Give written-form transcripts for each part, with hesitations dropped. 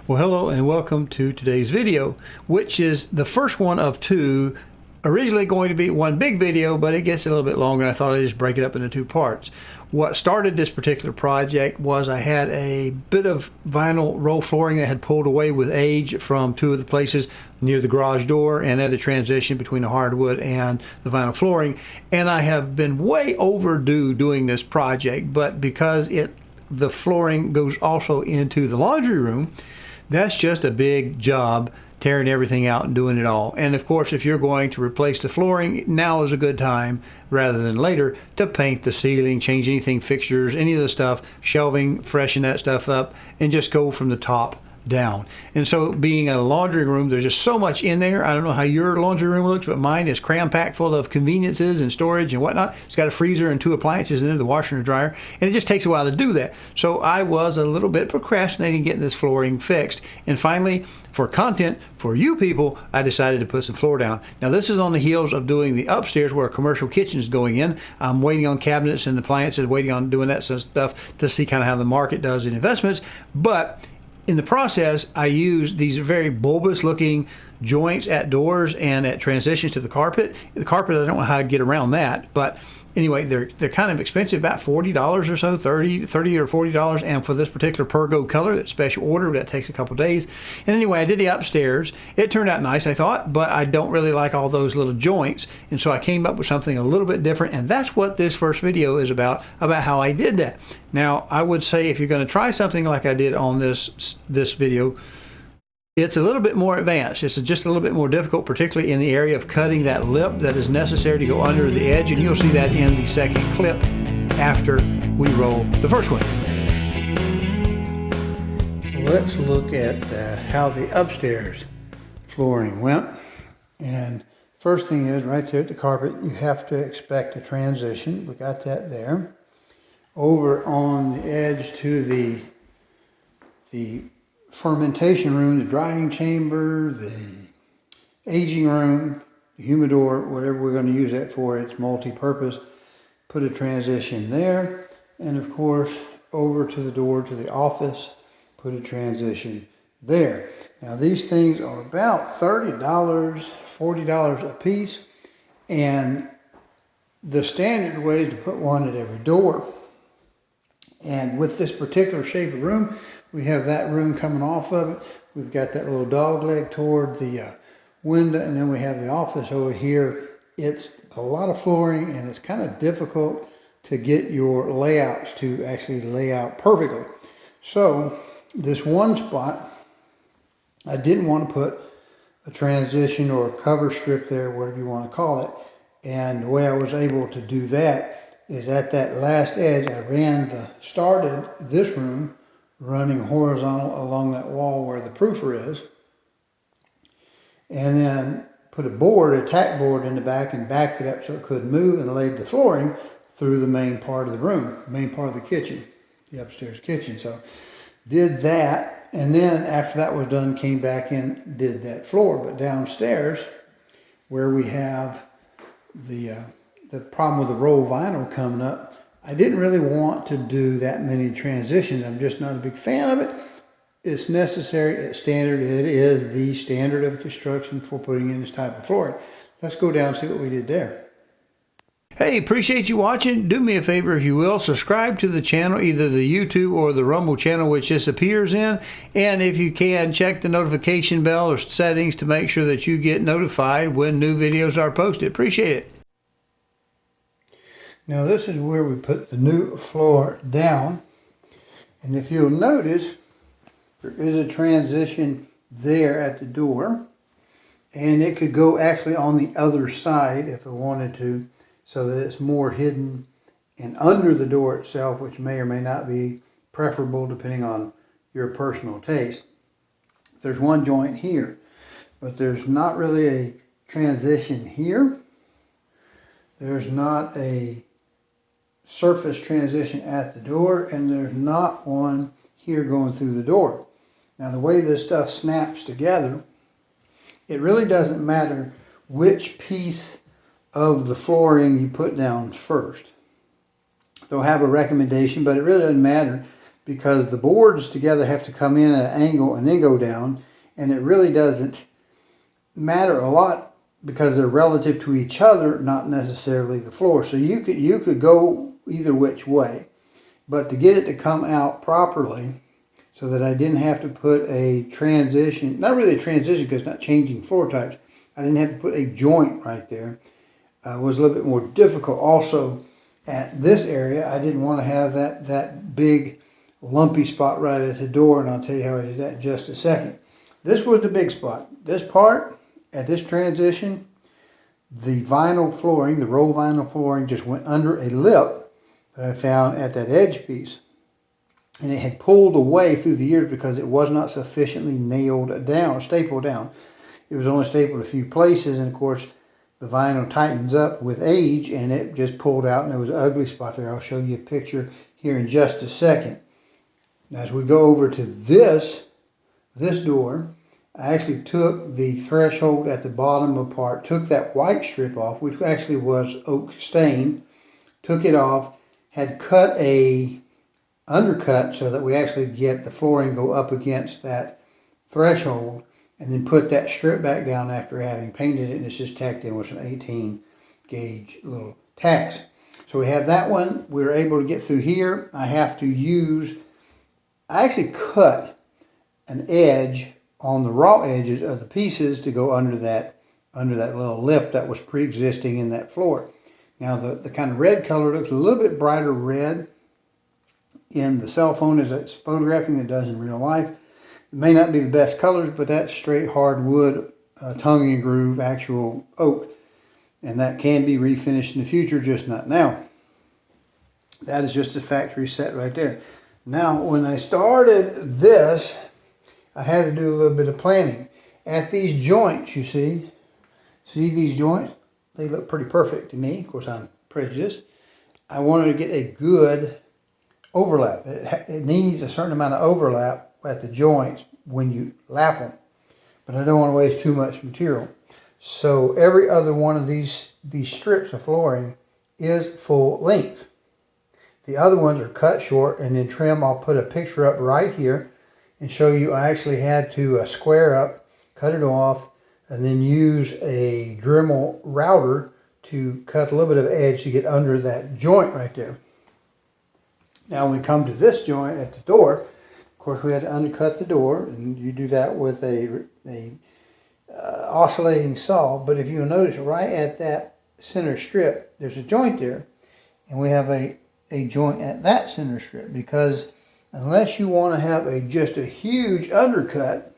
Well, hello and welcome to today's video, which is the first one of two. Originally going to be one big video, but it gets a little bit longer and I thought I'd just break it up into two parts. What started this particular project was I had a bit of vinyl roll flooring that had pulled away with age from two of the places near the garage door and at a transition between the hardwood and the vinyl flooring. And I have been way overdue doing this project, but because the flooring goes also into the laundry room, that's just a big job, tearing everything out and doing it all. And of course, if you're going to replace the flooring, now is a good time rather than later to paint the ceiling, change anything, fixtures, any of the stuff, shelving, freshen that stuff up, and just go from the top down. And so being a laundry room, there's just so much in there. I don't know how your laundry room looks, but mine is cram-packed full of conveniences and storage and whatnot. It's got a freezer and two appliances in there, the washer and the dryer, and it just takes a while to do that. So I was a little bit procrastinating getting this flooring fixed. And finally, for content for you people, I decided to put some floor down. Now this is on the heels of doing the upstairs where a commercial kitchen is going in. I'm waiting on cabinets and appliances, waiting on doing that sort of stuff to see kind of how the market does in investments. But in the process, I used these very bulbous looking joints at doors and at transitions to the carpet. The carpet, I don't know how I'd get around that, but anyway, they're kind of expensive, about $40 or so, $30 or $40. And for this particular Pergo color, that special order, that takes a couple days. And anyway, I did the upstairs. It turned out nice, I thought, but I don't really like all those little joints. And so I came up with something a little bit different. And that's what this first video is about how I did that. Now, I would say if you're going to try something like I did on this video, it's a little bit more advanced. It's just a little bit more difficult, particularly in the area of cutting that lip that is necessary to go under the edge, and you'll see that in the second clip after we roll the first one. Let's look at how the upstairs flooring went. And first thing is, right there at the carpet, you have to expect a transition. We got that there. Over on the edge to the fermentation room, the drying chamber, the aging room, the humidor, whatever we're going to use that for, it's multi-purpose. Put a transition there. And of course, over to the door to the office, put a transition there. Now these things are about $30, $40 a piece. And the standard way is to put one at every door. And with this particular shape of room, we have that room coming off of it. We've got that little dog leg toward the window, and then we have the office over here. It's a lot of flooring, and it's kind of difficult to get your layouts to actually lay out perfectly. So this one spot, I didn't want to put a transition or a cover strip there, whatever you want to call it. And the way I was able to do that is at that last edge, I started this room running horizontal along that wall where the proofer is, and then put a tack board in the back and backed it up so it couldn't move, and laid the flooring through the main part of the room, main part of the kitchen, the upstairs kitchen. So did that, and then after that was done, came back in, did that floor. But downstairs, where we have the problem with the roll vinyl coming up, I didn't really want to do that many transitions. I'm just not a big fan of it. It's necessary, it's standard. It is the standard of construction for putting in this type of flooring. Let's go down and see what we did there. Hey, appreciate you watching. Do me a favor if you will, subscribe to the channel, either the YouTube or the Rumble channel, which this appears in. And if you can, check the notification bell or settings to make sure that you get notified when new videos are posted. Appreciate it. Now this is where we put the new floor down, and if you'll notice, there is a transition there at the door, and it could go actually on the other side if I wanted to, so that it's more hidden and under the door itself, which may or may not be preferable depending on your personal taste. There's one joint here, but there's not really a transition here. There's not a surface transition at the door, and there's not one here going through the door. Now the way this stuff snaps together, it really doesn't matter which piece of the flooring you put down first. They'll have a recommendation, but it really doesn't matter because the boards together have to come in at an angle and then go down, and it really doesn't matter a lot because they're relative to each other, not necessarily the floor. So you could go either which way, but to get it to come out properly so that I didn't have to put a transition, not really a transition because it's not changing floor types, I didn't have to put a joint right there, was a little bit more difficult. Also, at this area, I didn't want to have that big lumpy spot right at the door, and I'll tell you how I did that in just a second. This was the big spot. This part, at this transition, the vinyl flooring, the roll vinyl flooring, just went under a lip that I found at that edge piece. And it had pulled away through the years because it was not sufficiently nailed down, stapled down. It was only stapled a few places, and of course, the vinyl tightens up with age, and it just pulled out, and there was an ugly spot there. I'll show you a picture here in just a second. Now, as we go over to this door, I actually took the threshold at the bottom apart, took that white strip off, which actually was oak stain, took it off, had cut a undercut so that we actually get the flooring go up against that threshold, and then put that strip back down after having painted it, and it's just tacked in with some 18 gauge little tacks. So we have that one. We're able to get through here. I actually cut an edge on the raw edges of the pieces to go under that little lip that was pre-existing in that floor. Now the kind of red color looks a little bit brighter red in the cell phone as it's photographing than it does in real life. It may not be the best colors, but that's straight hardwood, tongue and groove, actual oak. And that can be refinished in the future, just not now. That is just a factory set right there. Now, when I started this, I had to do a little bit of planning. At these joints, you see these joints? They look pretty perfect to me. Of course, I'm prejudiced. I wanted to get a good overlap. It needs a certain amount of overlap at the joints when you lap them, but I don't want to waste too much material. So every other one of these strips of flooring is full length. The other ones are cut short and then trim. I'll put a picture up right here and show you I actually had to square up, cut it off, and then use a Dremel router to cut a little bit of edge to get under that joint right there. Now when we come to this joint at the door, of course we had to undercut the door, and you do that with a oscillating saw. But if you'll notice right at that center strip, there's a joint there, and we have a joint at that center strip, because unless you want to have just a huge undercut,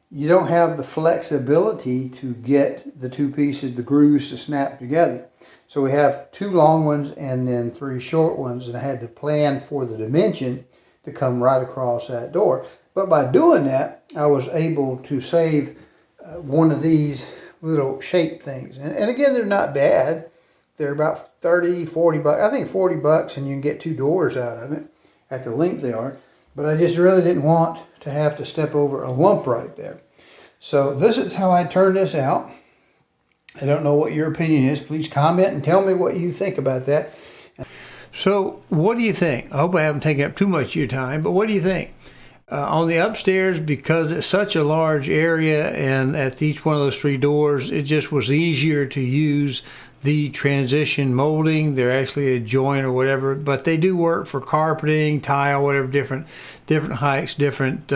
you don't have the flexibility to get the two pieces, the grooves, to snap together. So we have 2 long ones and then 3 short ones, and I had to plan for the dimension to come right across that door. But by doing that, I was able to save one of these little shape things. And again, they're not bad. They're about 30, 40 bucks. I think 40 bucks, and you can get 2 doors out of it at the length they are. But I just really didn't want to have to step over a lump right there. So this is how I turned this out. I don't know what your opinion is. Please comment and tell me what you think about that. So what do you think? I hope I haven't taken up too much of your time, but what do you think? On the upstairs, because it's such a large area, and at each one of those 3 doors, it just was easier to use the transition molding. They're actually a joint or whatever, but they do work for carpeting, tile, whatever, different heights, different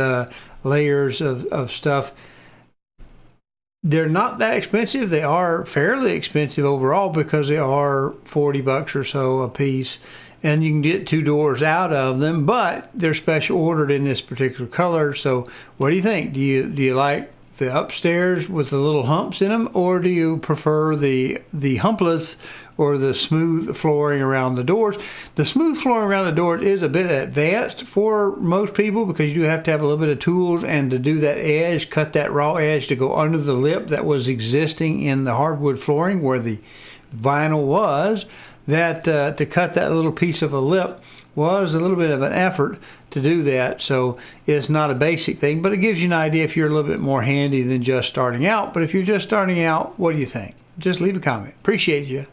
layers of stuff. They're not that expensive. They are fairly expensive overall because they are 40 bucks or so a piece, and you can get 2 doors out of them, but they're special ordered in this particular color. So what do you think? Do you like the upstairs with the little humps in them, or do you prefer the humpless or the smooth flooring around the doors? The smooth flooring around the doors is a bit advanced for most people because you do have to have a little bit of tools, and to do that edge, cut that raw edge to go under the lip that was existing in the hardwood flooring where the vinyl was, that to cut that little piece of a lip was a little bit of an effort to do that. So it's not a basic thing, but it gives you an idea if you're a little bit more handy than just starting out. But if you're just starting out, what do you think? Just leave a comment. Appreciate you.